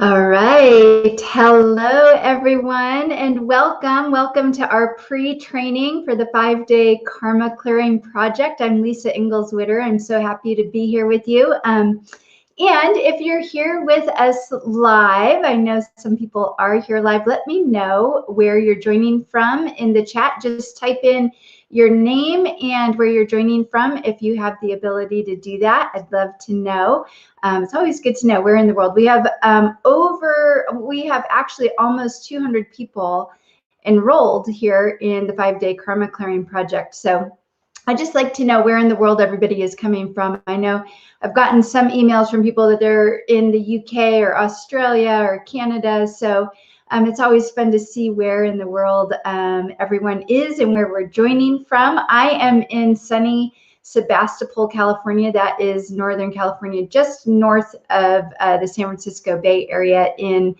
All right. Hello, everyone, and welcome. Welcome to our pre-training for the 5-day Karma Clearing Project. I'm Lisa Ingalls-Witter. I'm so happy to be here with you. And if you're here with us live, I know some people are here live, let me know where you're joining from in the chat. Just type in your name and where you're joining from if you have the ability to do that. I'd love to know. It's always good to know where in the world. We have actually almost 200 people enrolled here in the 5-day Karma Clearing Project. So I just like to know where in the world everybody is coming from. I know I've gotten some emails from people that they're in the UK or Australia or Canada. So it's always fun to see where in the world everyone is and where we're joining from. I am in sunny Sebastopol, California. That is Northern California, just north of the San Francisco Bay Area in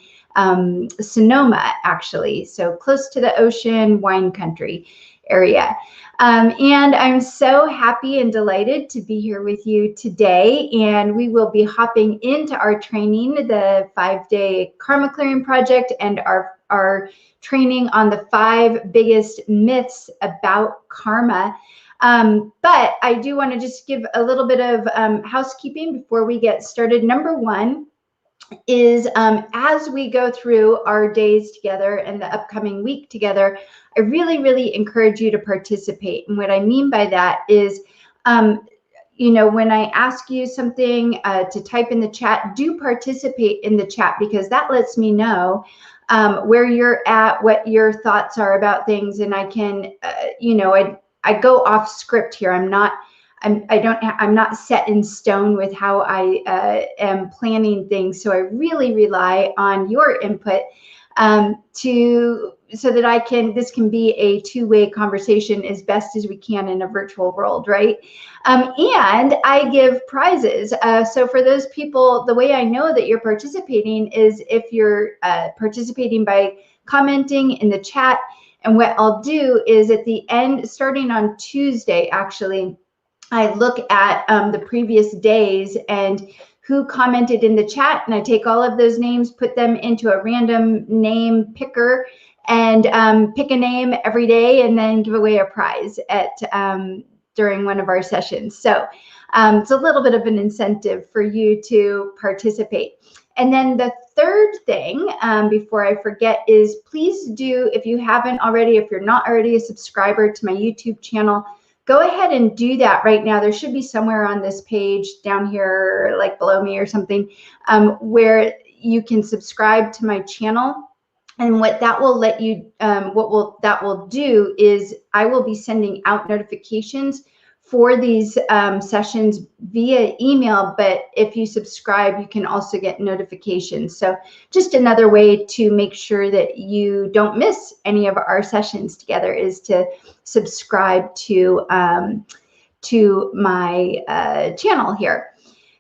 Sonoma, actually. So close to the ocean, wine country area. And I'm so happy and delighted to be here with you today. And we will be hopping into our training, the 5-day Karma Clearing Project, and our training on the 5 biggest myths about karma. But I do want to just give a little bit of housekeeping before we get started. Number 1 is as we go through our days together and the upcoming week together, I really, really encourage you to participate. And what I mean by that is, you know, when I ask you something to type in the chat, do participate in the chat, because that lets me know where you're at, what your thoughts are about things. And I can, you know, I go off script here. I'm not set in stone with how I am planning things. So I really rely on your input so that this can be a two-way conversation as best as we can in a virtual world, right? And I give prizes. So for those people, the way I know that you're participating is if you're participating by commenting in the chat. And what I'll do is at the end, starting on Tuesday, actually, I look at the previous days and who commented in the chat, and I take all of those names, put them into a random name picker, and pick a name every day, and then give away a prize at during one of our sessions. So it's a little bit of an incentive for you to participate. And then the third thing, before I forget, is please do, if you haven't already, if you're not already a subscriber to my YouTube channel, go ahead and do that right now. There should be somewhere on this page down here, like below me or something, where you can subscribe to my channel. And what that will let you, that will do is I will be sending out notifications for these sessions via email, but if you subscribe, you can also get notifications. So just another way to make sure that you don't miss any of our sessions together is to subscribe to my channel here.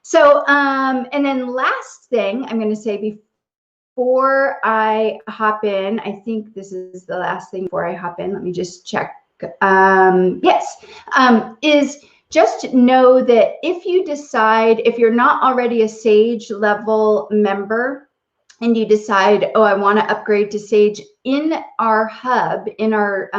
So, and then last thing I'm going to say before I hop in, I think this is the last thing before I hop in. Let me just check. Yes, is just know that if you decide, if you're not already a Sage level member and you decide, oh, I want to upgrade to Sage, in our hub, in our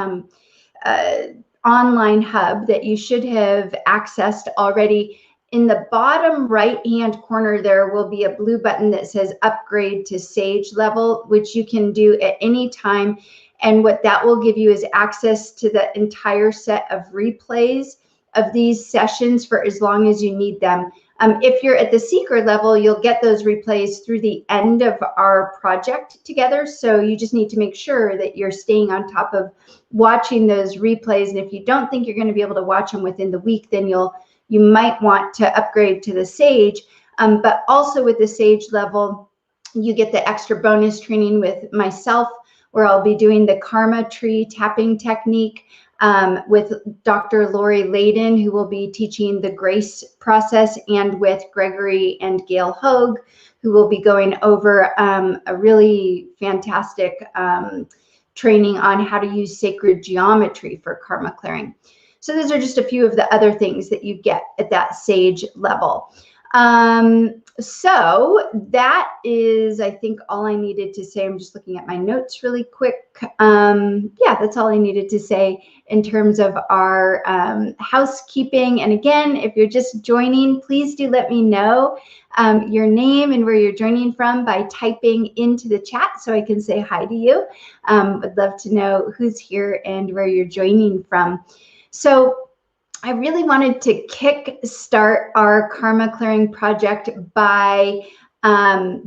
online hub that you should have accessed already, in the bottom right hand corner there will be a blue button that says upgrade to Sage level, which you can do at any time. And what that will give you is access to the entire set of replays of these sessions for as long as you need them. If you're at the seeker level, you'll get those replays through the end of our project together. So you just need to make sure that you're staying on top of watching those replays. And if you don't think you're going to be able to watch them within the week, then you might want to upgrade to the Sage. But also with the Sage level, you get the extra bonus training with myself, where I'll be doing the karma tree tapping technique with Dr. Lori Layden, who will be teaching the grace process, and with Gregory and Gail Hogue, who will be going over a really fantastic training on how to use sacred geometry for karma clearing. So those are just a few of the other things that you get at that Sage level. So that is, I think, all I needed to say. I'm just looking at my notes really quick. Yeah, that's all I needed to say in terms of our housekeeping. And again, if you're just joining, please do let me know your name and where you're joining from by typing into the chat so I can say hi to you. Would love to know who's here and where you're joining from. So I really wanted to kick-start our karma clearing project by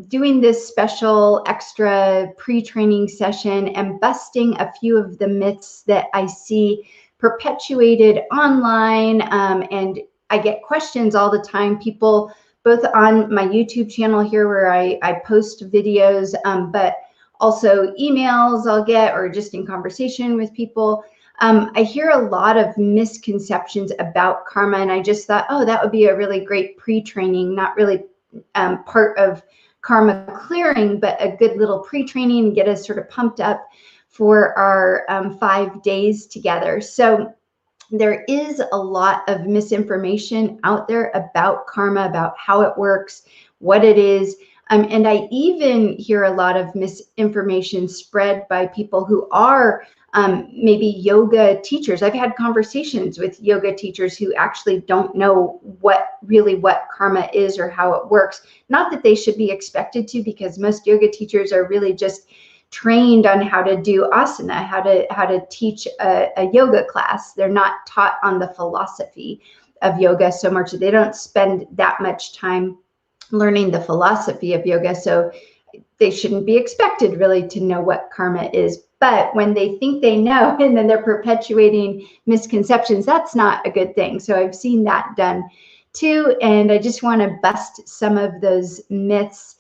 doing this special extra pre-training session and busting a few of the myths that I see perpetuated online. And I get questions all the time, people both on my YouTube channel here where I post videos, but also emails I'll get, or just in conversation with people. I hear a lot of misconceptions about karma, and I just thought, oh, that would be a really great pre-training, not really part of karma clearing, but a good little pre-training and get us sort of pumped up for our 5 days together. So there is a lot of misinformation out there about karma, about how it works, what it is. And I even hear a lot of misinformation spread by people who are maybe yoga teachers. I've had conversations with yoga teachers who actually don't know what karma is or how it works. Not that they should be expected to, because most yoga teachers are really just trained on how to do asana, how to teach a yoga class. They're not taught on the philosophy of yoga so much. They don't spend that much time learning the philosophy of yoga, so they shouldn't be expected really to know what karma is. But when they think they know and then they're perpetuating misconceptions, that's not a good thing. So I've seen that done too, and I just want to bust some of those myths.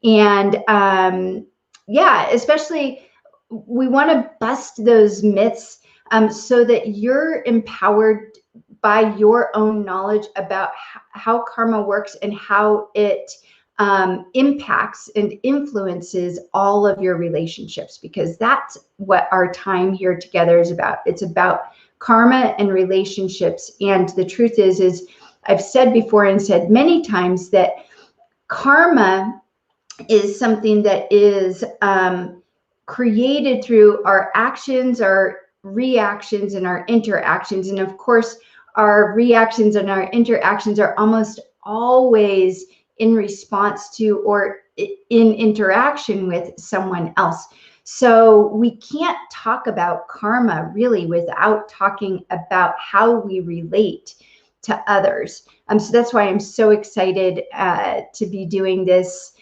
And yeah, especially we want to bust those myths so that you're empowered by your own knowledge about how karma works and how it impacts and influences all of your relationships, because that's what our time here together is about. It's about karma and relationships. And the truth is I've said before and said many times that karma is something that is created through our actions, our reactions, and our interactions. And of course, our reactions and our interactions are almost always in response to or in interaction with someone else. So we can't talk about karma really without talking about how we relate to others. So that's why I'm so excited to be doing this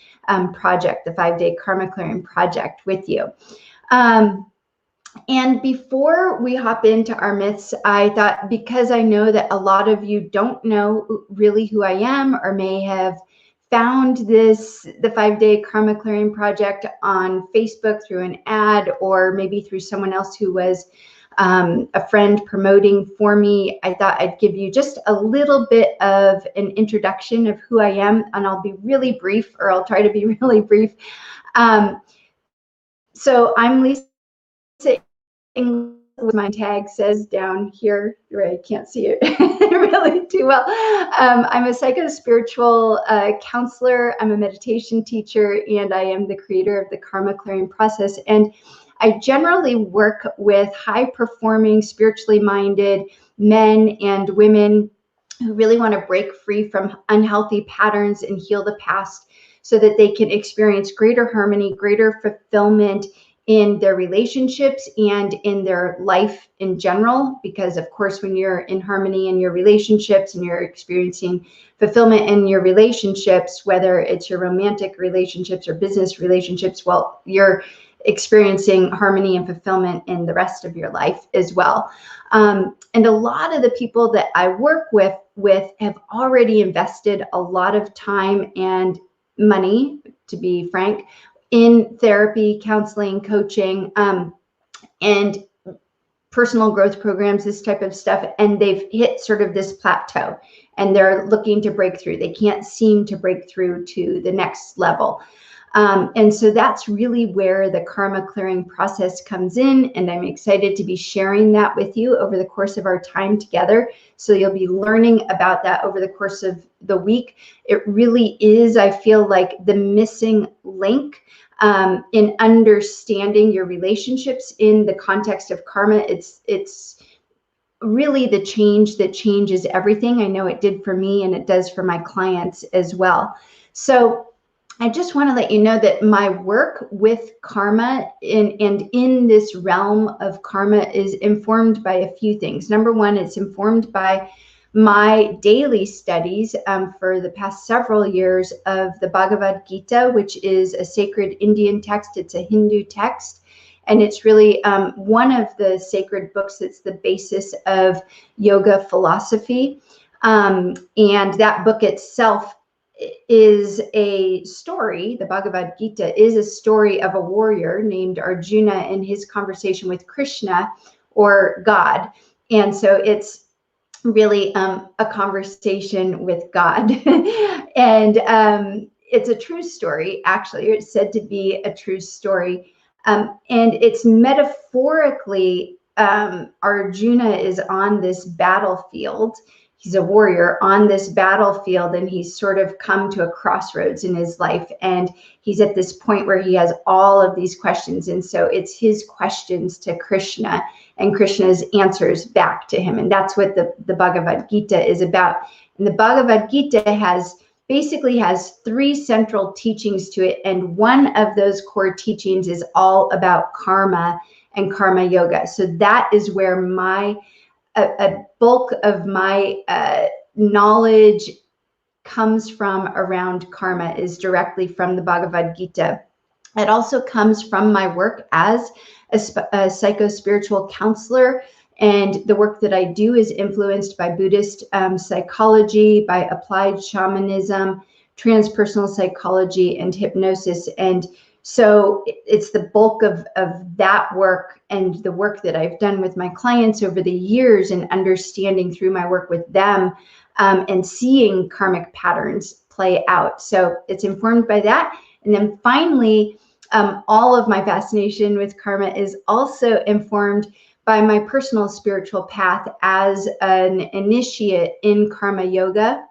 project, the 5-day karma clearing project, with you. And before we hop into our myths, I thought, because I know that a lot of you don't know really who I am, or may have found the 5-day karma clearing project on Facebook through an ad, or maybe through someone else who was a friend promoting for me, I thought I'd give you just a little bit of an introduction of who I am, and I'll be really brief, or I'll try to be really brief. So I'm Lisa English. My tag says down here, right? I can't see it really do well. I'm a psycho-spiritual counselor. I'm a meditation teacher, and I am the creator of the Karma Clearing Process. And I generally work with high-performing, spiritually minded men and women who really want to break free from unhealthy patterns and heal the past so that they can experience greater harmony, greater fulfillment in their relationships and in their life in general. Because of course, when you're in harmony in your relationships and you're experiencing fulfillment in your relationships, whether it's your romantic relationships or business relationships, well, you're experiencing harmony and fulfillment in the rest of your life as well. And a lot of the people that I work with have already invested a lot of time and money, to be frank, in therapy, counseling, coaching, and personal growth programs, this type of stuff. And they've hit sort of this plateau and they're looking to break through. They can't seem to break through to the next level. And so that's really where the karma clearing process comes in. And I'm excited to be sharing that with you over the course of our time together. So you'll be learning about that over the course of the week. It really is, I feel like, the missing link in understanding your relationships in the context of karma. It's really the change that changes everything. I know it did for me, and it does for my clients as well. So I just want to let you know that my work with karma and in this realm of karma is informed by a few things. Number one, it's informed by my daily studies for the past several years of the Bhagavad Gita, which is a sacred Indian text. It's a Hindu text, and it's really one of the sacred books that's the basis of yoga philosophy. And that book itself is a story. The Bhagavad Gita is a story of a warrior named Arjuna and his conversation with Krishna, or God. And so it's really a conversation with God. And it's a true story, actually. It's said to be a true story. And it's metaphorically, Arjuna is on this battlefield. He's a warrior on this battlefield, and he's sort of come to a crossroads in his life. And he's at this point where he has all of these questions. And so it's his questions to Krishna and Krishna's answers back to him. And that's what the Bhagavad Gita is about. And the Bhagavad Gita basically has three central teachings to it. And one of those core teachings is all about karma and karma yoga. So that is where a bulk of my knowledge comes from around karma, is directly from the Bhagavad Gita. It also comes from my work as a psycho-spiritual counselor, and the work that I do is influenced by Buddhist psychology, by applied shamanism, transpersonal psychology, and hypnosis. And so it's the bulk of that work and the work that I've done with my clients over the years, and understanding through my work with them and seeing karmic patterns play out. So it's informed by that. And then finally, all of my fascination with karma is also informed by my personal spiritual path as an initiate in karma yoga.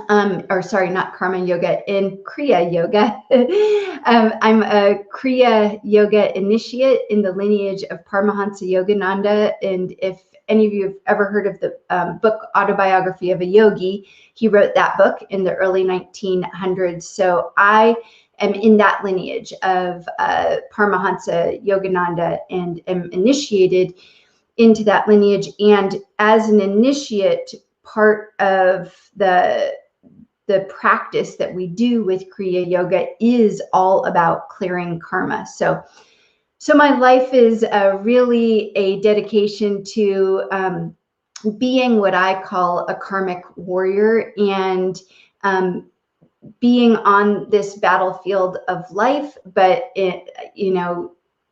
Or sorry, not karma yoga, in Kriya yoga. I'm a Kriya yoga initiate in the lineage of Paramahansa Yogananda. And if any of you have ever heard of the book Autobiography of a Yogi, he wrote that book in the early 1900s. So I am in that lineage of Paramahansa Yogananda and am initiated into that lineage. And as an initiate, part of the practice that we do with Kriya Yoga is all about clearing karma. So my life is really a dedication to being what I call a karmic warrior, and being on this battlefield of life, but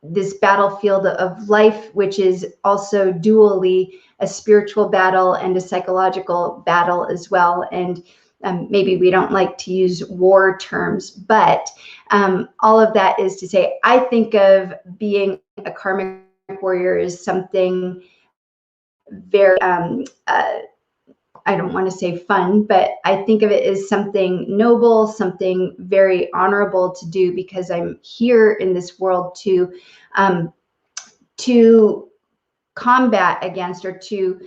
this battlefield of life, which is also dually a spiritual battle and a psychological battle as well. And maybe we don't like to use war terms, but all of that is to say, I think of being a karmic warrior as something very I don't want to say fun, but I think of it as something noble, something very honorable to do, because I'm here in this world to combat against, or to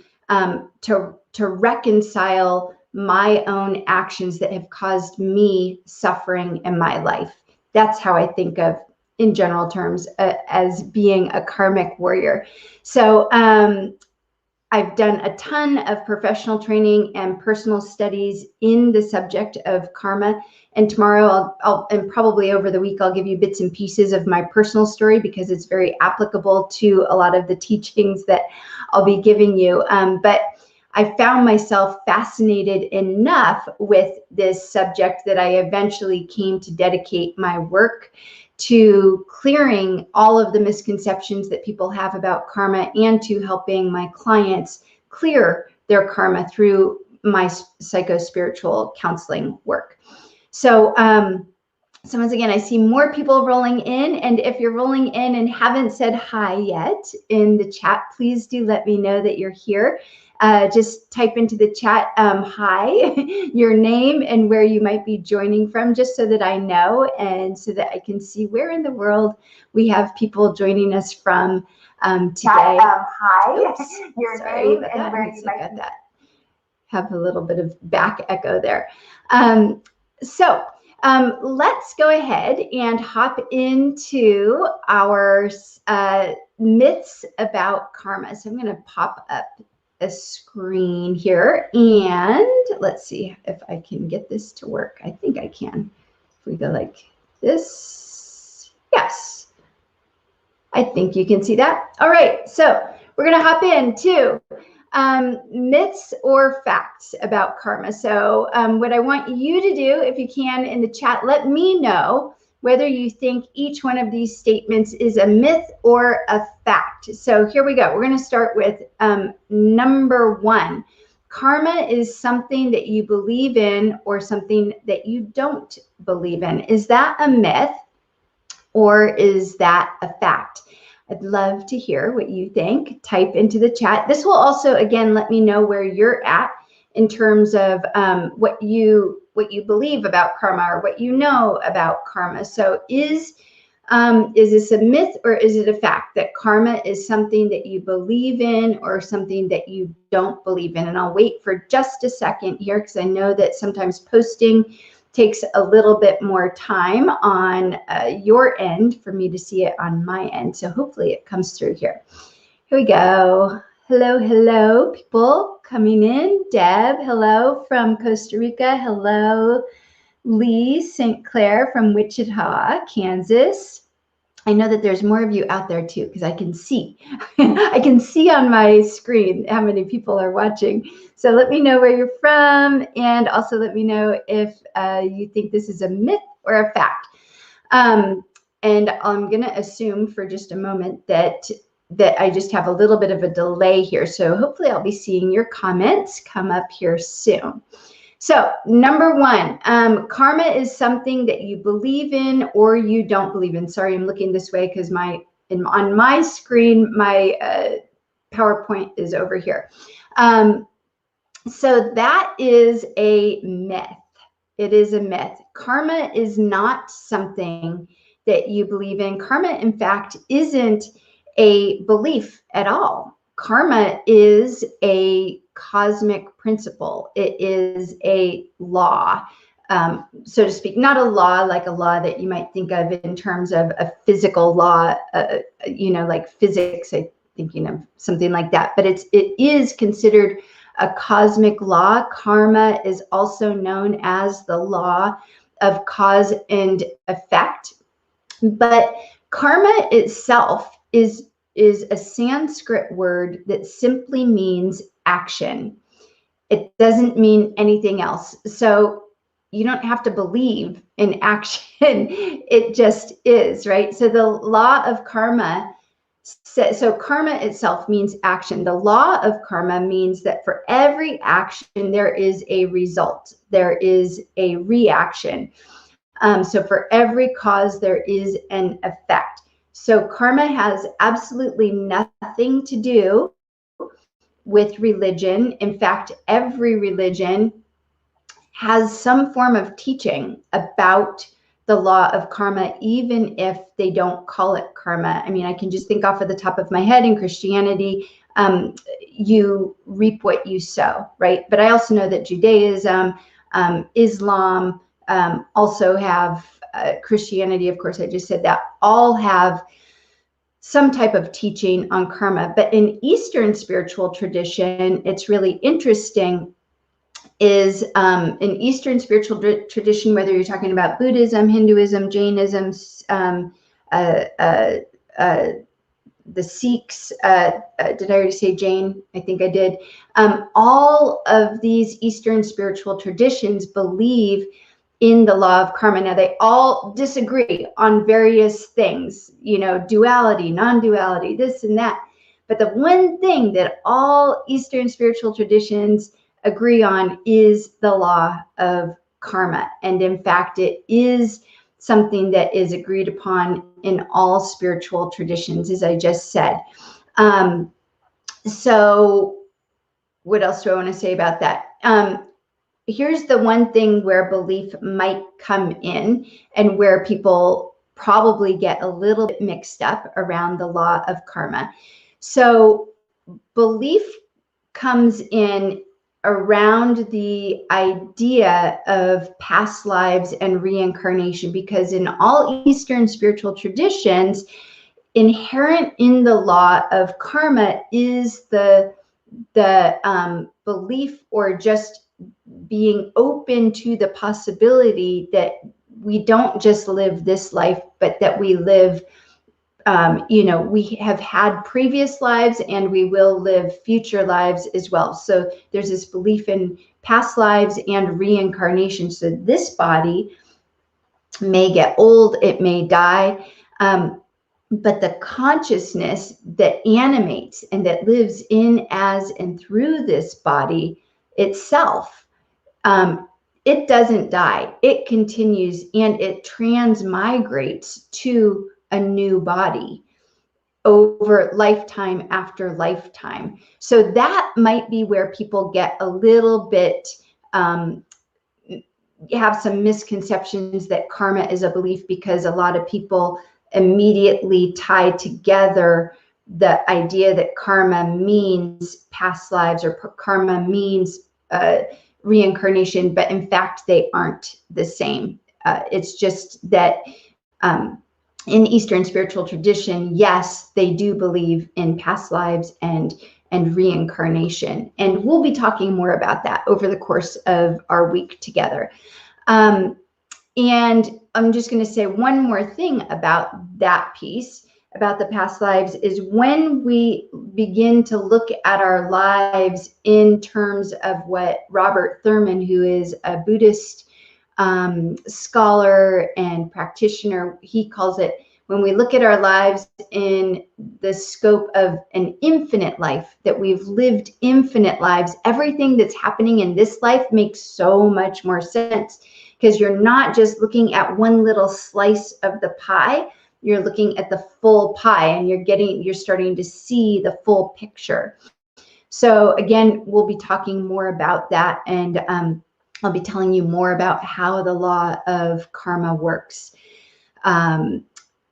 reconcile my own actions that have caused me suffering in my life. That's how I think of, in general terms, as being a karmic warrior. So I've done a ton of professional training and personal studies in the subject of karma. And tomorrow, and probably over the week, I'll give you bits and pieces of my personal story, because it's very applicable to a lot of the teachings that I'll be giving you. But I found myself fascinated enough with this subject that I eventually came to dedicate my work to clearing all of the misconceptions that people have about karma, and to helping my clients clear their karma through my psycho-spiritual counseling work. So, so once again, I see more people rolling in, and if you're rolling in and haven't said hi yet in the chat, please do let me know that you're here. Just type into the chat, hi, your name and where you might be joining from, just so that I know, and so that I can see where in the world we have people joining us from today. Hi, oops, your sorry name about and that. where you might got that. Have a little bit of back echo there. So let's go ahead and hop into our myths about karma. So I'm going to pop up a screen here, and let's see if I can get this to work. I think I can. If we go like this, yes, I think you can see that. All right, so we're going to hop into myths or facts about karma. So what I want you to do, if you can, in the chat, let me know whether you think each one of these statements is a myth or a fact. So here we go. We're going to start with number one. Karma is something that you believe in or something that you don't believe in. Is that a myth or is that a fact? I'd love to hear what you think. Type into the chat. This will also, again, let me know where you're at in terms of what you believe about karma, or what you know about karma. So is this a myth or is it a fact that karma is something that you believe in or something that you don't believe in? And I'll wait for just a second here, because I know that sometimes posting takes a little bit more time on your end for me to see it on my end. So hopefully it comes through here. Here we go. Hello, hello, people coming in. Deb, hello from Costa Rica. Hello, Lee St. Clair from Wichita, Kansas. I know that there's more of you out there too, because I can see. I can see on my screen how many people are watching. So let me know where you're from, and also let me know if you think this is a myth or a fact. And I'm going to assume for just a moment that I just have a little bit of a delay here. So hopefully I'll be seeing your comments come up here soon. So number one, karma is something that you believe in or you don't believe in. Sorry, I'm looking this way because on my screen, my PowerPoint is over here. So that is a myth. It is a myth. Karma is not something that you believe in. Karma, in fact, isn't a belief at all. Karma is a cosmic principle. It is a law, so to speak. Not a law like a law that you might think of in terms of a physical law, like physics, I think, something like that. But it is considered a cosmic law. Karma is also known as the law of cause and effect. But karma itself is a Sanskrit word that simply means action. It doesn't mean anything else. So you don't have to believe in action. It just is, right? So the law of karma, so karma itself means action. The law of karma means that for every action, there is a result. There is a reaction. So for every cause, there is an effect. So karma has absolutely nothing to do with religion. In fact, every religion has some form of teaching about the law of karma, even if they don't call it karma. I mean, I can just think off of the top of my head in Christianity, you reap what you sow, right? But I also know that Judaism, Islam, also have Christianity, of course, I just said that, all have some type of teaching on karma. But in Eastern spiritual tradition, it's really interesting, is in Eastern spiritual tradition, whether you're talking about Buddhism, Hinduism, Jainism, the Sikhs, did I already say Jain? I think I did. All of these Eastern spiritual traditions believe in the law of karma. Now, they all disagree on various things, you know, duality, non-duality, this and that. But the one thing that all Eastern spiritual traditions agree on is the law of karma. And in fact, it is something that is agreed upon in all spiritual traditions, as I just said. So what else do I want to say about that? Here's the one thing where belief might come in, and where people probably get a little bit mixed up around the law of karma. So belief comes in around the idea of past lives and reincarnation, because in all Eastern spiritual traditions, inherent in the law of karma is the belief, or just being open to the possibility that we don't just live this life, but that we live, you know, we have had previous lives and we will live future lives as well. So there's this belief in past lives and reincarnation. So this body may get old, it may die, but the consciousness that animates and that lives in, as, and through this body itself, it doesn't die. It continues, and it transmigrates to a new body over lifetime after lifetime. So that might be where people get a little bit, have some misconceptions that karma is a belief, because a lot of people immediately tie together the idea that karma means past lives, or karma means reincarnation, but in fact they aren't the same. It's just that in Eastern spiritual tradition, yes, they do believe in past lives and reincarnation, and we'll be talking more about that over the course of our week together. And I'm just going to say one more thing about that piece, about the past lives, is when we begin to look at our lives in terms of what Robert Thurman, who is a Buddhist scholar and practitioner, he calls it, when we look at our lives in the scope of an infinite life, that we've lived infinite lives, everything that's happening in this life makes so much more sense, because you're not just looking at one little slice of the pie, you're looking at the full pie, and you're starting to see the full picture. So again, we'll be talking more about that, and I'll be telling you more about how the law of karma works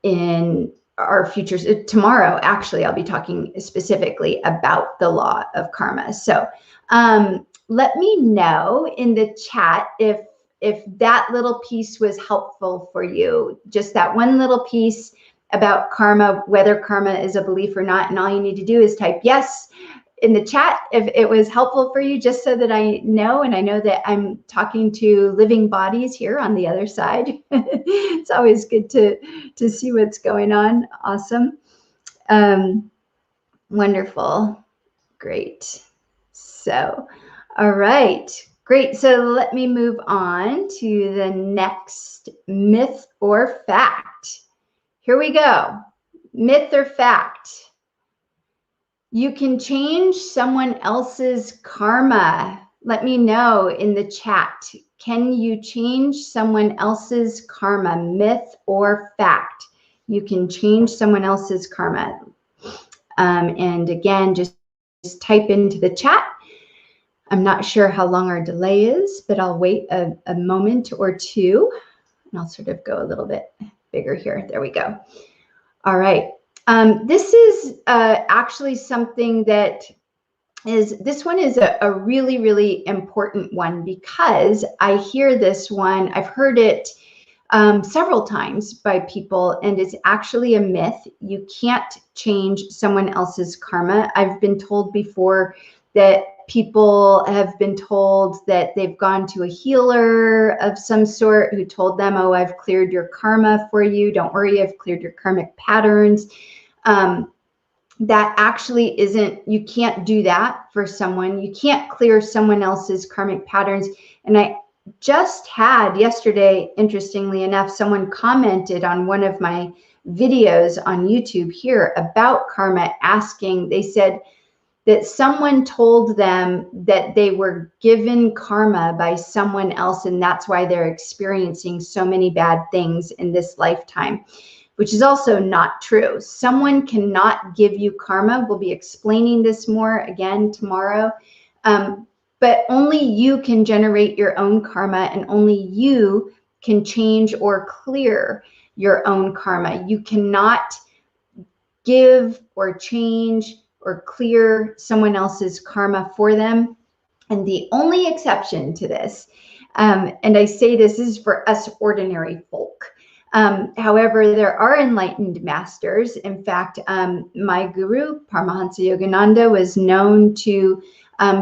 in our futures. Tomorrow, actually, I'll be talking specifically about the law of karma. So let me know in the chat if that little piece was helpful for you, just that one little piece about karma, whether karma is a belief or not. And all you need to do is type yes in the chat if it was helpful for you, just so that I know, and I know that I'm talking to living bodies here on the other side. It's always good to see what's going on. Awesome. Wonderful. Great. So, all right. Great. So let me move on to the next myth or fact. Here we go. Myth or fact. You can change someone else's karma. Let me know in the chat. Can you change someone else's karma? Myth or fact? You can change someone else's karma. And again, just just type into the chat. I'm not sure how long our delay is, but I'll wait a moment or two, and I'll sort of go a little bit bigger here. There we go. All right. This is actually something that this one is a really, really important one, because I hear this one, I've heard it several times by people, and it's actually a myth. You can't change someone else's karma. I've been told before that people have been told that they've gone to a healer of some sort who told them, oh, I've cleared your karma for you. Don't worry, I've cleared your karmic patterns. That actually isn't, you can't do that for someone. You can't clear someone else's karmic patterns. And I just had yesterday, interestingly enough, someone commented on one of my videos on YouTube here about karma, asking, they said that someone told them that they were given karma by someone else, and that's why they're experiencing so many bad things in this lifetime, which is also not true. Someone cannot give you karma. We'll be explaining this more again tomorrow. But only you can generate your own karma, and only you can change or clear your own karma. You cannot give or change or clear someone else's karma for them. And the only exception to this, and I say this is for us ordinary folk. However, there are enlightened masters. In fact, my guru, Paramahansa Yogananda, was known to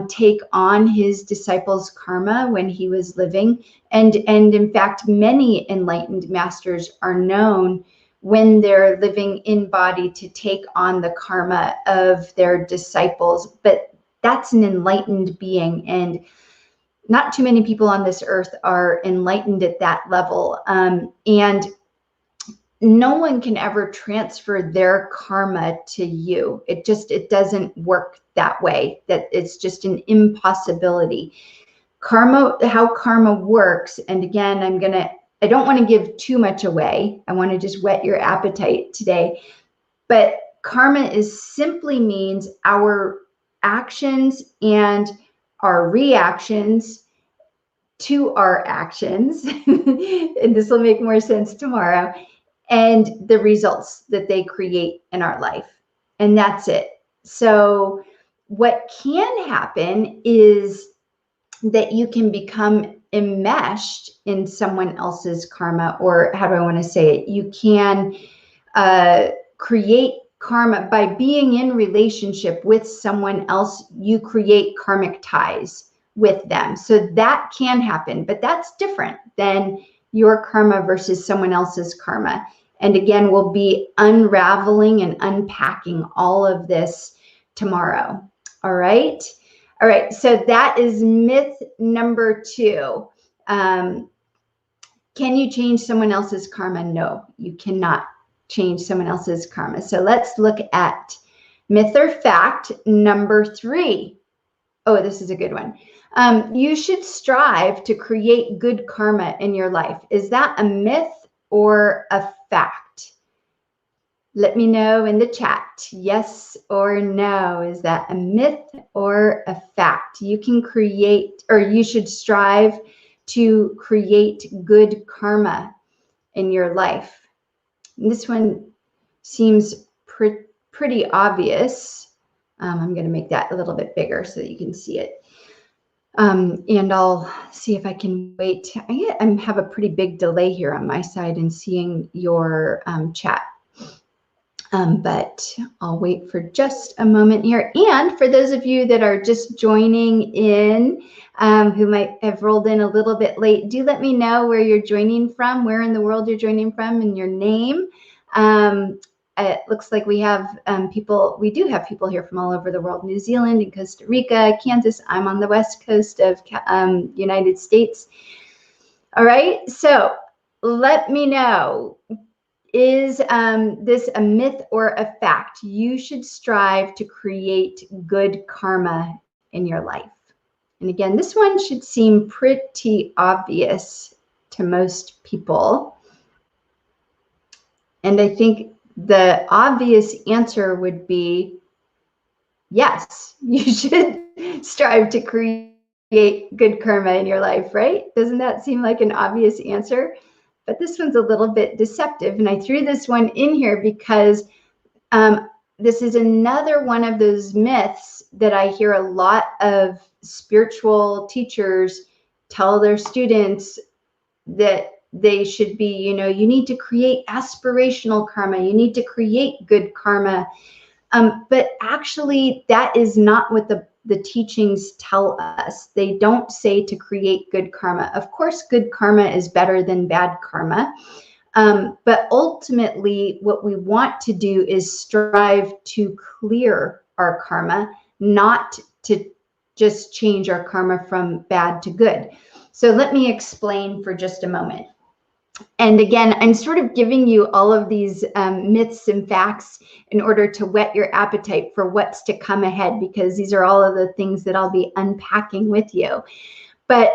take on his disciples' karma when he was living. And in fact, many enlightened masters are known when they're living in body to take on the karma of their disciples. But that's an enlightened being, and not too many people on this earth are enlightened at that level. And no one can ever transfer their karma to you. It doesn't work that way. That it's just an impossibility. Karma, how karma works, and again, I don't want to give too much away. I want to just whet your appetite today. But karma simply means our actions and our reactions to our actions. And this will make more sense tomorrow. And the results that they create in our life. And that's it. So what can happen is that you can become enmeshed in someone else's karma, or how do I want to say it? You can create karma by being in relationship with someone else. You create karmic ties with them. So that can happen, but that's different than your karma versus someone else's karma. And again, we'll be unraveling and unpacking all of this tomorrow. All right. All right. So that is myth number 2. Can you change someone else's karma? No, you cannot change someone else's karma. So let's look at myth or fact number 3. Oh, this is a good one. You should strive to create good karma in your life. Is that a myth or a fact? Let me know in the chat, yes or no. Is that a myth or a fact? You can create, or you should strive to create good karma in your life. And this one seems pretty obvious. I'm going to make that a little bit bigger so that you can see it. And I'll see if I can wait. I have a pretty big delay here on my side in seeing your chat. But I'll wait for just a moment here. And for those of you that are just joining in, who might have rolled in a little bit late, do let me know where you're joining from, where in the world you're joining from, and your name. It looks like we have we do have people here from all over the world: New Zealand and Costa Rica, Kansas. I'm on the west coast of United States. All right, so let me know, is this a myth or a fact? You should strive to create good karma in your life. And again, this one should seem pretty obvious to most people. And I think the obvious answer would be yes, you should strive to create good karma in your life, right? Doesn't that seem like an obvious answer? But this one's a little bit deceptive. And I threw this one in here because this is another one of those myths that I hear a lot of spiritual teachers tell their students that they should be, you need to create aspirational karma. You need to create good karma. But actually, that is not what the teachings tell us. They don't say to create good karma. Of course, good karma is better than bad karma. But ultimately, what we want to do is strive to clear our karma, not to just change our karma from bad to good. So let me explain for just a moment. And again, I'm sort of giving you all of these myths and facts in order to whet your appetite for what's to come ahead, because these are all of the things that I'll be unpacking with you. But,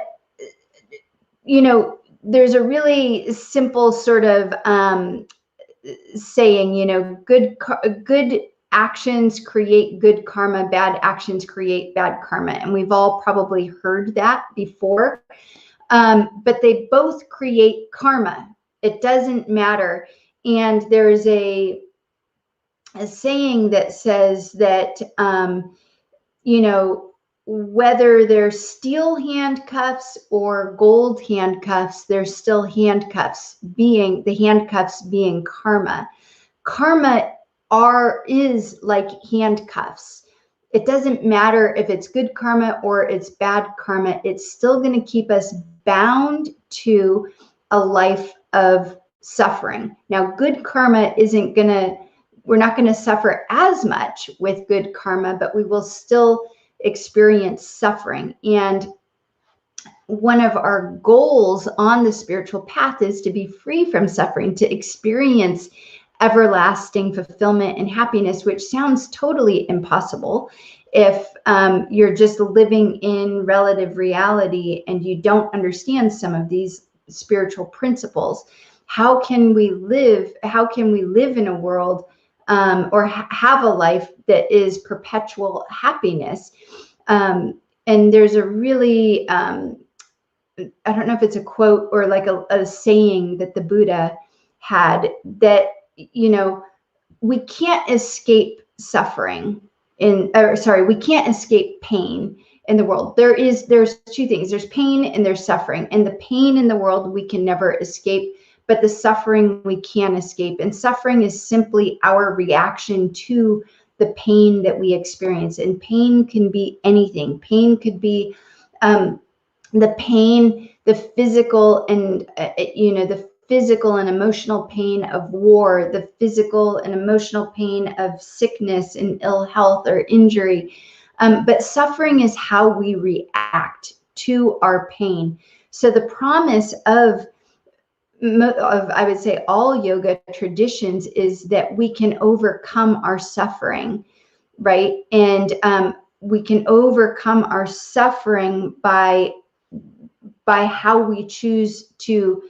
there's a really simple sort of saying, good actions create good karma, bad actions create bad karma. And we've all probably heard that before. But they both create karma. It doesn't matter. And there's a saying that says that, whether they're steel handcuffs or gold handcuffs, they're still handcuffs, the handcuffs being karma. Karma is like handcuffs. It doesn't matter if it's good karma or it's bad karma. It's still going to keep us bound to a life of suffering. Now, good karma we're not going to suffer as much with good karma, but we will still experience suffering. And one of our goals on the spiritual path is to be free from suffering, to experience everlasting fulfillment and happiness, which sounds totally impossible if you're just living in relative reality and you don't understand some of these spiritual principles. How can we live in a world or have a life that is perpetual happiness? And there's a really, I don't know if it's a quote or like a saying that the Buddha had, that, we can't escape suffering we can't escape pain in the world. There's two things. There's pain and there's suffering. And the pain in the world we can never escape, but the suffering we can escape. And suffering is simply our reaction to the pain that we experience. And pain can be anything. Pain could be the physical and, the physical and emotional pain of war, the physical and emotional pain of sickness and ill health or injury. But suffering is how we react to our pain. So the promise of I would say all yoga traditions is that we can overcome our suffering, right? And we can overcome our suffering by how we choose to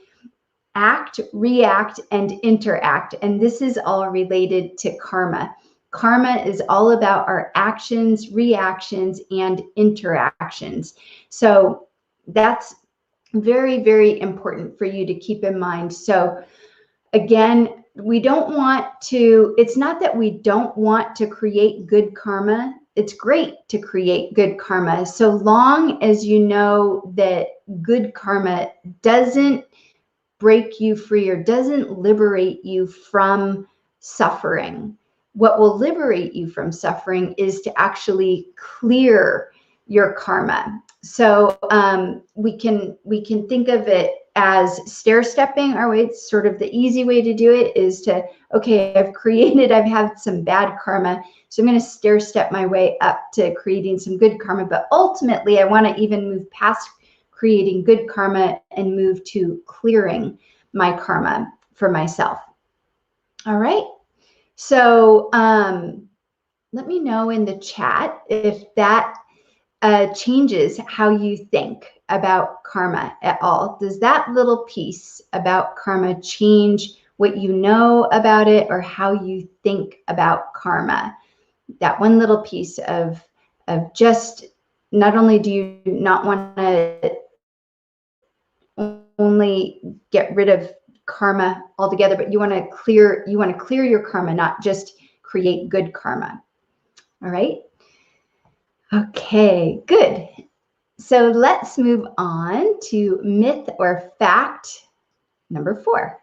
act, react, and interact. And this is all related to karma. Karma is all about our actions, reactions, and interactions. So that's very, very important for you to keep in mind. So again, it's not that we don't want to create good karma. It's great to create good karma, so long as you know that good karma doesn't break you free or doesn't liberate you from suffering. What will liberate you from suffering is to actually clear your karma. So we can think of it as stair stepping our way. It's sort of the easy way to do it is to, okay, I've had some bad karma, so I'm going to stair step my way up to creating some good karma. But ultimately, I want to even move past creating good karma and move to clearing my karma for myself. All right. So let me know in the chat if that changes how you think about karma at all. Does that little piece about karma change what you know about it or how you think about karma? that one little piece of just, not only do you not want to only get rid of karma altogether, but you want to clear your karma, not just create good karma. All right. Okay, good. So let's move on to myth or fact number 4.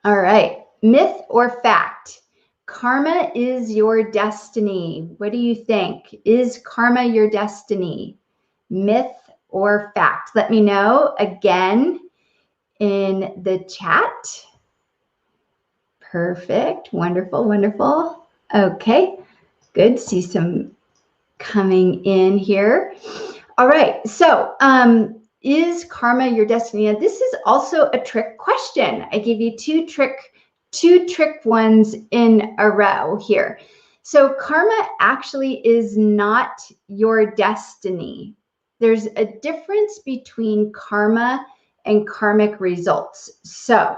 All right, myth or fact. Karma is your destiny. What do you think? Is karma your destiny? Myth or fact? Let me know again in the chat. Perfect. Wonderful, wonderful. Okay, good. See some coming in here. All right, so is karma your destiny? And this is also a trick question. I gave you two trick ones in a row here. So karma actually is not your destiny. There's a difference between karma and karmic results. So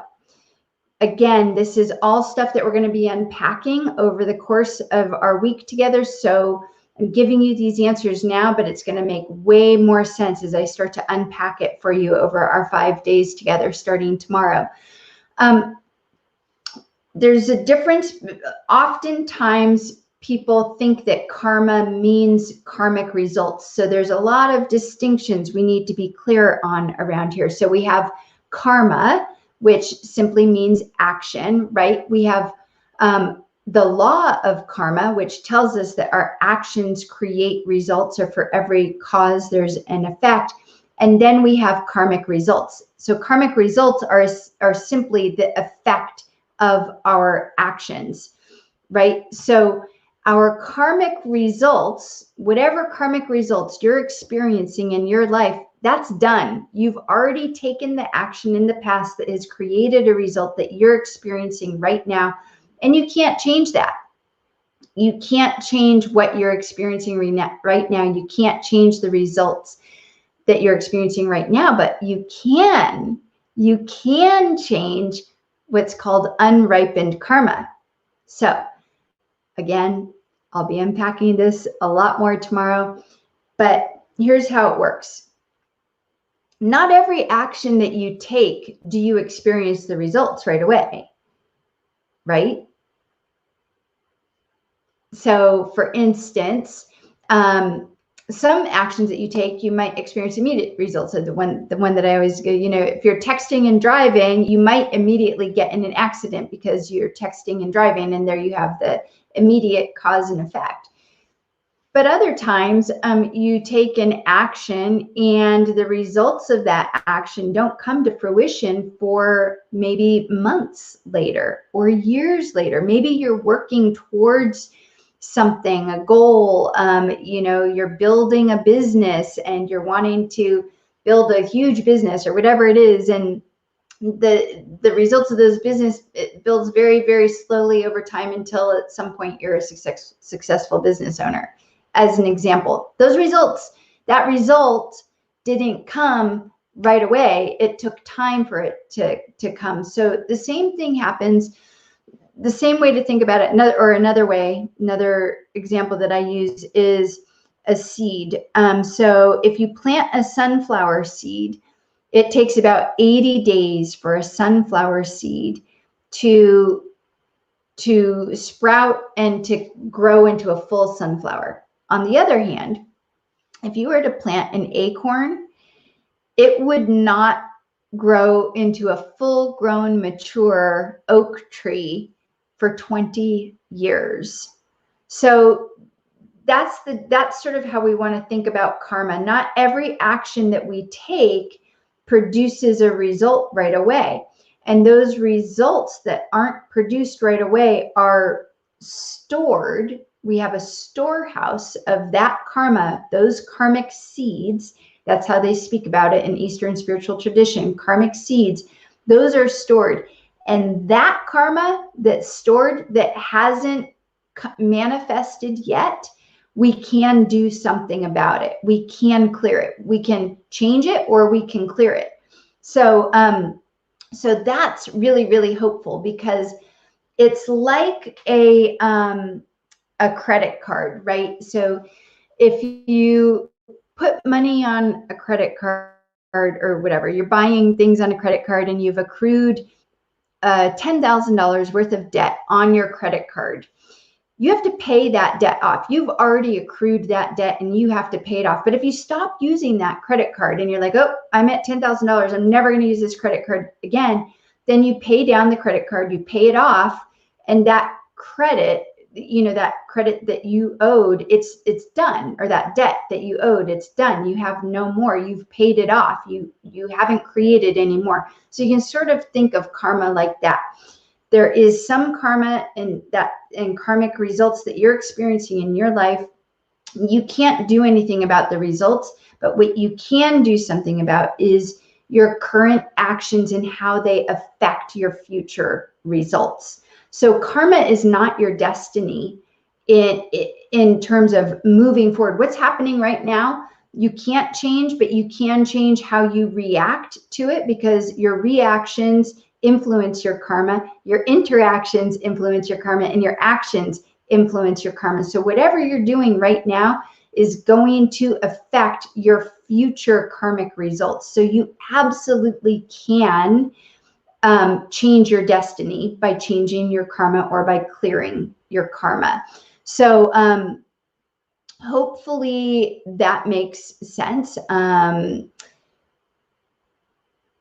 again, this is all stuff that we're going to be unpacking over the course of our week together. So I'm giving you these answers now, but it's going to make way more sense as I start to unpack it for you over our 5 days together, starting tomorrow. There's a difference. Oftentimes, people think that karma means karmic results. So there's a lot of distinctions we need to be clear on around here. So we have karma, which simply means action, right? We have the law of karma, which tells us that our actions create results, or for every cause, there's an effect. And then we have karmic results. So karmic results are simply the effect of our actions, right? So our karmic results, whatever karmic results you're experiencing in your life, that's done. You've already taken the action in the past that has created a result that you're experiencing right now, and you can't change that. You can't change what you're experiencing right now. You can't change the results that you're experiencing right now, but you can change what's called unripened karma. So again, I'll be unpacking this a lot more tomorrow, but here's how it works. Not every action that you take do you experience the results right away, right? So for instance, some actions that you take, you might experience immediate results. So the one that I always go, if you're texting and driving, you might immediately get in an accident because you're texting and driving, and there you have the immediate cause and effect. But other times you take an action and the results of that action don't come to fruition for maybe months later or years later. Maybe you're working towards something, a goal, you're building a business and you're wanting to build a huge business or whatever it is. And the results of those business, it builds very, very slowly over time until at some point you're a successful business owner. As an example, that result didn't come right away. It took time for it to come. So the same thing happens. The same way to think about it, another example that I use is a seed. So if you plant a sunflower seed, it takes about 80 days for a sunflower seed to sprout and to grow into a full sunflower. On the other hand, if you were to plant an acorn, it would not grow into a full-grown, mature oak tree for 20 years. So that's sort of how we want to think about karma. Not every action that we take produces a result right away. And those results that aren't produced right away are stored. We have a storehouse of that karma, those karmic seeds. That's how they speak about it in Eastern spiritual tradition. Karmic seeds, those are stored. And that karma that's stored that hasn't manifested yet, we can do something about it. We can clear it. We can change it or we can clear it. So, so that's really, really hopeful, because it's like a credit card, right? So if you put money on a credit card or whatever, you're buying things on a credit card and you've accrued $10,000 worth of debt on your credit card. You have to pay that debt off. You've already accrued that debt and you have to pay it off. But if you stop using that credit card and you're like, oh, I'm at $10,000, I'm never going to use this credit card again, then you pay down the credit card, you pay it off, and that credit, that credit that you owed, it's done, or that debt that you owed, it's done. You have no more. You've paid it off. You haven't created any more. So you can sort of think of karma like that. There is some karma and karmic results that you're experiencing in your life. You can't do anything about the results, but what you can do something about is your current actions and how they affect your future results. So karma is not your destiny in terms of moving forward. What's happening right now, you can't change, but you can change how you react to it, because your reactions influence your karma, your interactions influence your karma, and your actions influence your karma. So whatever you're doing right now is going to affect your future karmic results. So you absolutely can change your destiny by changing your karma or by clearing your karma. So hopefully that makes sense.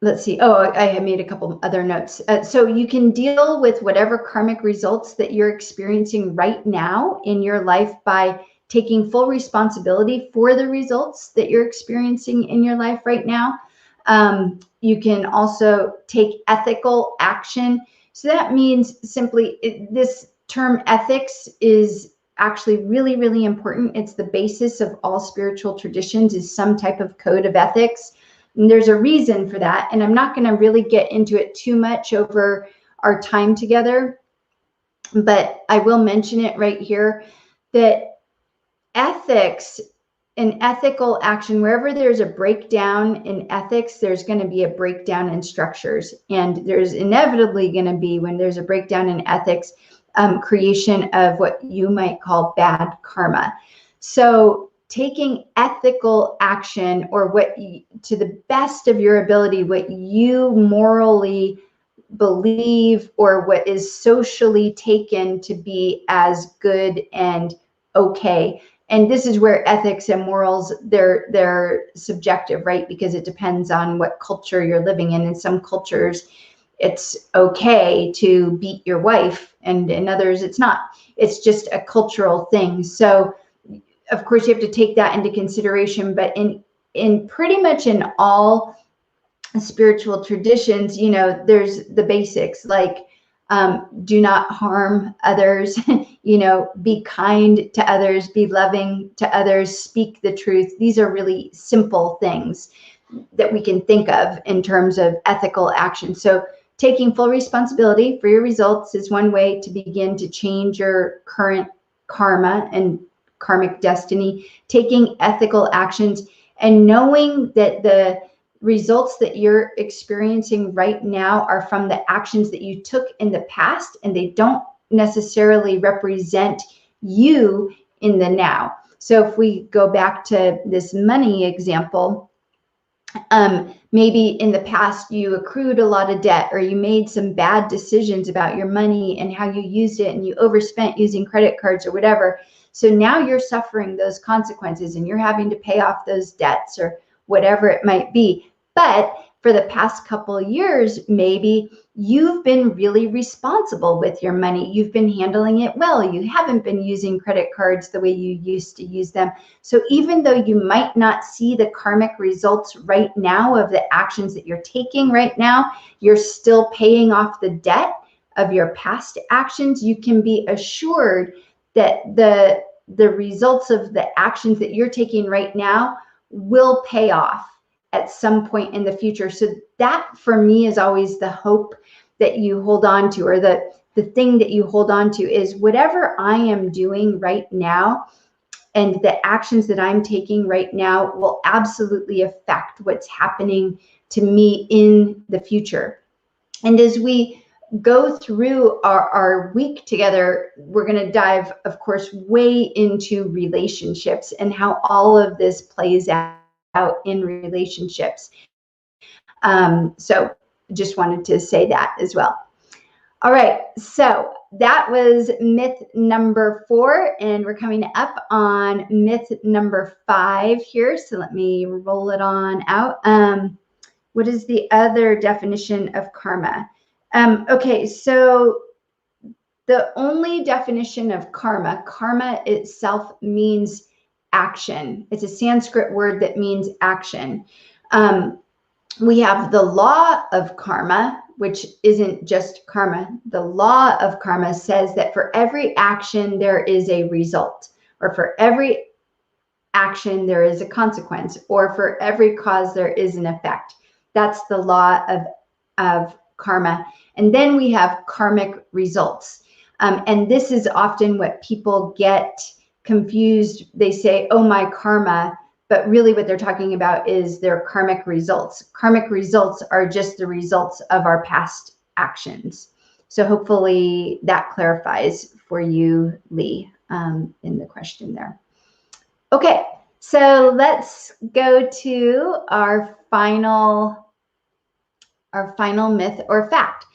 Let's see. Oh, I have made a couple other notes. So you can deal with whatever karmic results that you're experiencing right now in your life by taking full responsibility for the results that you're experiencing in your life right now. You can also take ethical action. So that means simply, this term ethics is actually really, really important. It's the basis of all spiritual traditions, is some type of code of ethics. And there's a reason for that. And I'm not going to really get into it too much over our time together, but I will mention it right here, that ethics and ethical action, wherever there's a breakdown in ethics, there's going to be a breakdown in structures. And there's inevitably going to be, when there's a breakdown in ethics, creation of what you might call bad karma. So taking ethical action, or what to the best of your ability, what you morally believe, or what is socially taken to be as good and okay. And this is where ethics and morals, they're subjective, right? Because it depends on what culture you're living in. In some cultures, it's okay to beat your wife, and in others, it's not. It's just a cultural thing. So of course, you have to take that into consideration, but in pretty much in all spiritual traditions, there's the basics, like do not harm others, be kind to others, be loving to others, speak the truth. These are really simple things that we can think of in terms of ethical action. So taking full responsibility for your results is one way to begin to change your current karma and karmic destiny. Taking ethical actions and knowing that the results that you're experiencing right now are from the actions that you took in the past, and they don't necessarily represent you in the now. So if we go back to this money example, maybe in the past you accrued a lot of debt, or you made some bad decisions about your money and how you used it, and you overspent using credit cards or whatever. So now you're suffering those consequences, and you're having to pay off those debts or whatever it might be. But for the past couple of years, maybe you've been really responsible with your money. You've been handling it well. You haven't been using credit cards the way you used to use them. So even though you might not see the karmic results right now of the actions that you're taking right now, you're still paying off the debt of your past actions. You can be assured that the results of the actions that you're taking right now will pay off at some point in the future. So that, for me, is always the hope that you hold on to, or the thing that you hold on to, is whatever I am doing right now and the actions that I'm taking right now will absolutely affect what's happening to me in the future. And as we go through our week together, we're going to dive, of course, way into relationships and how all of this plays out in relationships. So just wanted to say that as well. All right, so that was myth number 4, and we're coming up on myth number 5 here. So let me roll it on out. What is the other definition of karma? Okay, so the only definition of karma itself means action. It's a Sanskrit word that means action. We have the law of karma, which isn't just karma. The law of karma says that for every action, there is a result, or for every action, there is a consequence, or for every cause, there is an effect. That's the law of karma. And then we have karmic results. And this is often what people get confused. They say, oh, my karma. But really what they're talking about is their karmic results. Karmic results are just the results of our past actions. So hopefully that clarifies for you, Lee, in the question there. Okay, so let's go to our final myth or fact.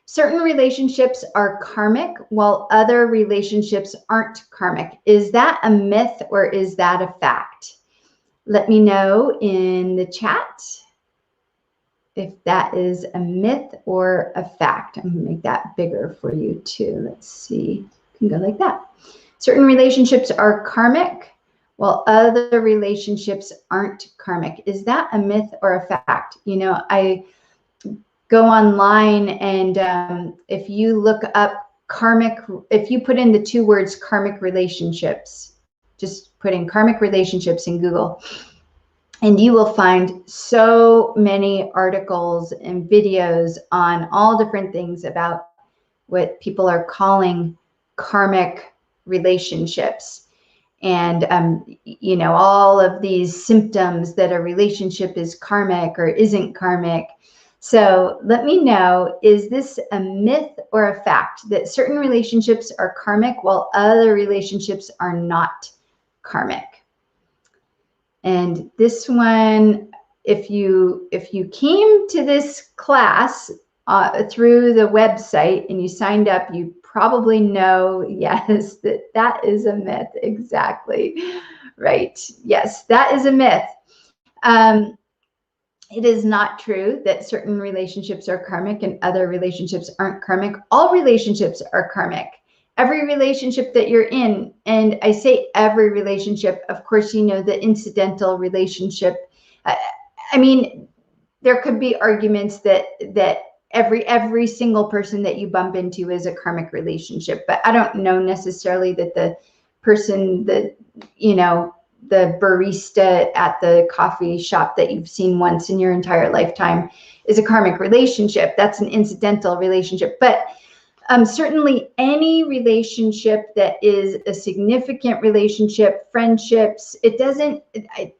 Certain relationships are karmic while other relationships aren't karmic. Is that a myth or is that a fact? Let me know in the chat if that is a myth or a fact. I'm going to make that bigger for you too. Let's see. You can go like that. Certain relationships are karmic while other relationships aren't karmic. Is that a myth or a fact? You know, I go online and if you look up karmic, if you put in the 2 words karmic relationships, just put in karmic relationships in Google, and you will find so many articles and videos on all different things about what people are calling karmic relationships. And, you know, all of these symptoms that a relationship is karmic or isn't karmic. So let me know, is this a myth or a fact that certain relationships are karmic while other relationships are not karmic? And this one, if you came to this class through the website and you signed up, you probably know, yes, that is a myth. Exactly. Right. Yes, that is a myth. It is not true that certain relationships are karmic and other relationships aren't karmic. All relationships are karmic. Every relationship that you're in, and I say every relationship, of course, you know, the incidental relationship. I mean, there could be arguments that every single person that you bump into is a karmic relationship, but I don't know necessarily that the person that, you know, the barista at the coffee shop that you've seen once in your entire lifetime is a karmic relationship. That's an incidental relationship. But certainly any relationship that is a significant relationship, friendships, it doesn't,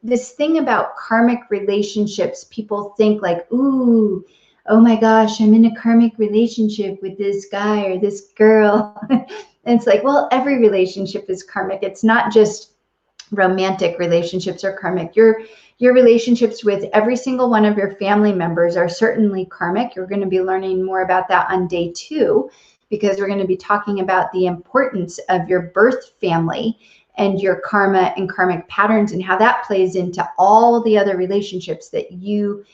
this thing about karmic relationships, people think like, ooh, oh my gosh, I'm in a karmic relationship with this guy or this girl. And it's like, well, every relationship is karmic. It's not just romantic relationships are karmic. Your relationships with every single one of your family members are certainly karmic. You're going to be learning more about that on day 2, because we're going to be talking about the importance of your birth family and your karma and karmic patterns and how that plays into all the other relationships that you,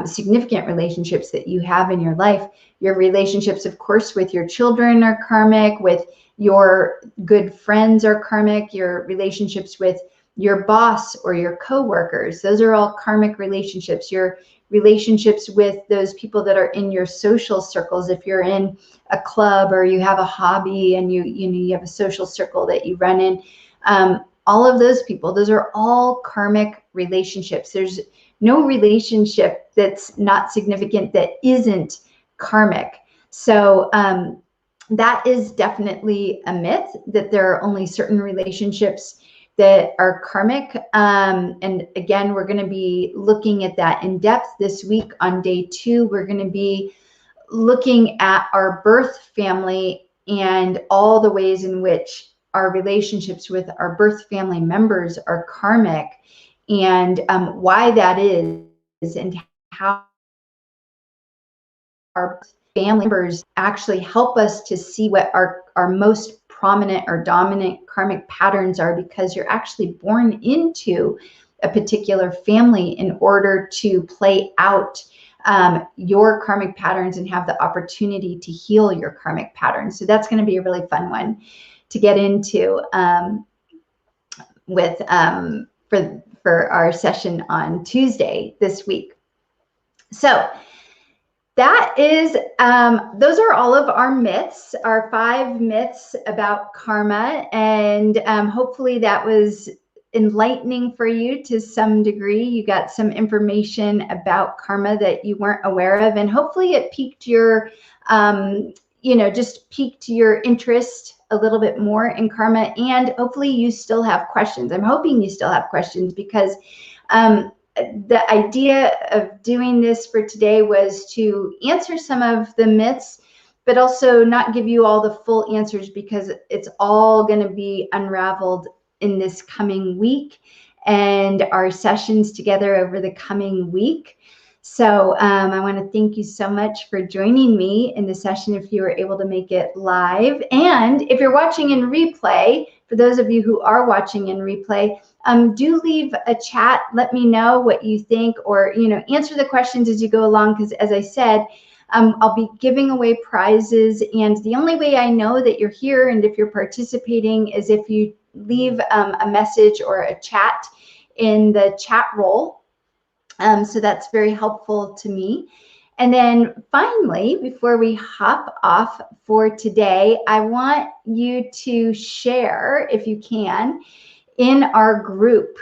significant relationships that you have in your life. Your relationships, of course, with your children are karmic, with your good friends are karmic, your relationships with your boss or your coworkers, those are all karmic relationships. Your relationships with those people that are in your social circles, if you're in a club or you have a hobby and you have a social circle that you run in, all of those people, those are all karmic relationships. There's no relationship that's not significant that isn't karmic. So that is definitely a myth, that there are only certain relationships that are karmic. And again, we're going to be looking at that in depth this week on day 2. We're going to be looking at our birth family and all the ways in which our relationships with our birth family members are karmic, and why that is, and how our family members actually help us to see what our most prominent or dominant karmic patterns are, because you're actually born into a particular family in order to play out your karmic patterns and have the opportunity to heal your karmic patterns. So that's going to be a really fun one to get into with for our session on Tuesday this week. So that is, those are all of our myths, our 5 myths about karma. And hopefully that was enlightening for you to some degree. You got some information about karma that you weren't aware of. And hopefully it piqued your, just piqued your interest a little bit more in karma. And hopefully you still have questions. I'm hoping you still have questions, because the idea of doing this for today was to answer some of the myths, but also not give you all the full answers, because it's all going to be unraveled in this coming week and our sessions together over the coming week. So I want to thank you so much for joining me in the session if you were able to make it live. And if you're watching in replay, for those of you who are watching in replay, do leave a chat. Let me know what you think, or answer the questions as you go along, because as I said, I'll be giving away prizes, and the only way I know that you're here and if you're participating is if you leave a message or a chat in the chat roll. So that's very helpful to me. And then finally, before we hop off for today, I want you to share, if you can, in our group.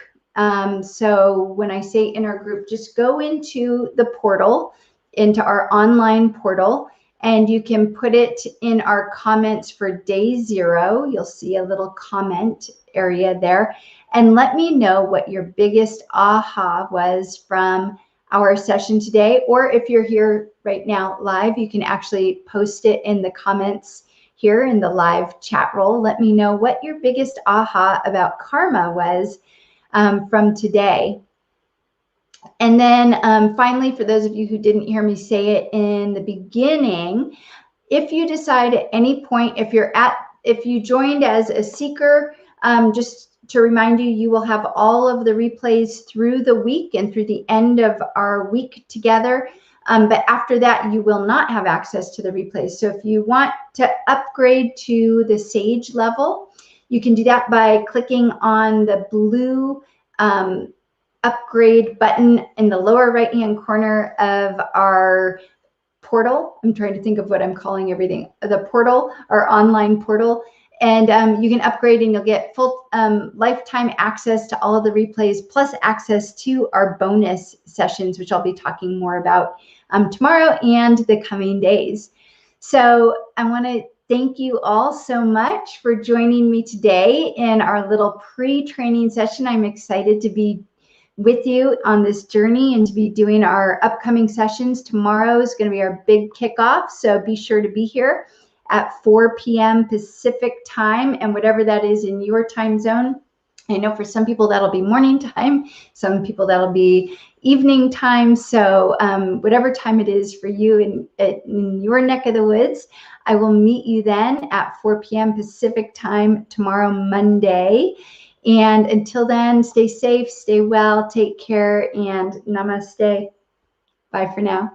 So when I say in our group, just go into the portal, into our online portal, and you can put it in our comments for day 0. You'll see a little comment area there. And let me know what your biggest aha was from our session today. Or if you're here right now live, you can actually post it in the comments here in the live chat roll. Let me know what your biggest aha about karma was from today. And then finally, for those of you who didn't hear me say it in the beginning, if you decide at any point, if you joined as a seeker, just to remind you, you will have all of the replays through the week and through the end of our week together. But after that, you will not have access to the replays. So if you want to upgrade to the Sage level, you can do that by clicking on the blue upgrade button in the lower right-hand corner of our portal. I'm trying to think of what I'm calling everything. The portal, our online portal. And you can upgrade and you'll get full lifetime access to all of the replays, plus access to our bonus sessions, which I'll be talking more about tomorrow and the coming days. So I want to thank you all so much for joining me today in our little pre-training session. I'm excited to be with you on this journey and to be doing our upcoming sessions. Tomorrow is going to be our big kickoff, so be sure to be here at 4 p.m. Pacific time, and whatever that is in your time zone. I know for some people that'll be morning time, some people that'll be evening time. So whatever time it is for you in your neck of the woods, I will meet you then at 4 p.m. Pacific time tomorrow, Monday. And until then, stay safe, stay well, take care, and namaste. Bye for now.